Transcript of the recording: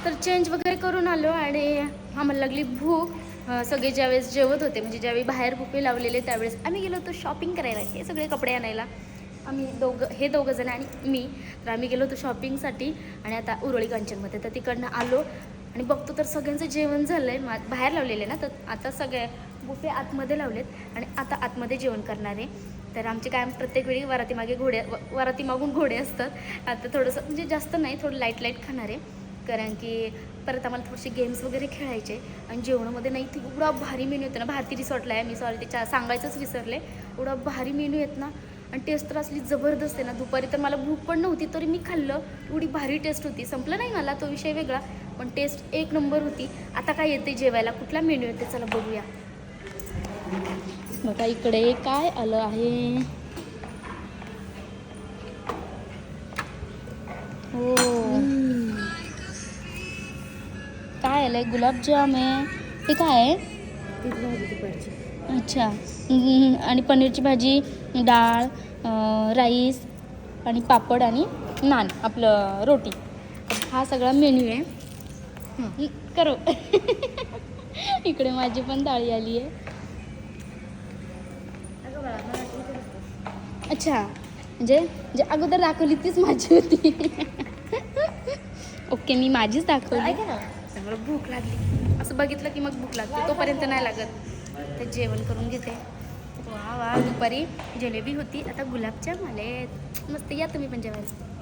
तर चेंज वगैरे करून आलो आणि आम्हाला लागली भूक. सगळे ज्यावेळेस जेवत होते म्हणजे ज्यावेळी बाहेर बुफे लावलेले त्यावेळेस आम्ही गेलो होतो शॉपिंग करायला, हे सगळे कपडे आणायला. आम्ही दोघं जण आणि मी. तर आम्ही गेलो होतो शॉपिंगसाठी आणि आता उरळी कांचनमध्ये. तर तिकडनं आलो आणि बघतो तर सगळ्यांचं जेवण झालं आहे. बाहेर लावलेलं आहे ना, तर आता सगळे बुफे आतमध्ये लावलेत आणि आता आतमध्ये जेवण करणार आहे. तर आमचे कायम प्रत्येक वेळी वरातीमागून घोडे असतात. आता थोडंसं म्हणजे जास्त नाही, थोडं लाईट खाणार आहे. कारण की परत आम्हाला थोडेसे गेम्स वगैरे खेळायचे. आणि जेवणामध्ये नाही ती एवढा भारी मेनू येतो ना. भारती रिसॉर्टला आहे मी, सॉरी त्याच्या सांगायचंच विसरले. एवढा भारी मेनू येत ना आणि टेस्ट तर असली जबरदस्त आहे ना. दुपारी तर मला भूक पण नव्हती तरी मी खाल्लं. एवढी भारी टेस्ट होती. संपलं नाही मला, तो विषय वेगळा, पण टेस्ट एक नंबर होती. आता काय येते जेवायला, कुठला मेनू येते चला बघूया. बघा इकडे काय आलं आहे. हो, काय आलंय, गुलाबजाम आहे. हे काय आहे? अच्छा. आणि पनीरची भाजी, डाळ, राईस आणि पापड आणि नान, आपलं रोटी. हा सगळा मेन्यू आहे. करो. इकडे माझी पण डाळी आली आहे. अच्छा, म्हणजे जे अगोदर दाखवली तीच माझी होती. ओके, मी माझीच दाखवली. मला भूक लागली, असं बघितलं की मग भूक लागते, तोपर्यंत नाही लागत. तर जेवण करून घेते. वा वा, दुपारी जिलेबी होती, आता गुलाबजाम आले. मस्त, या तुम्ही पण जेवायला.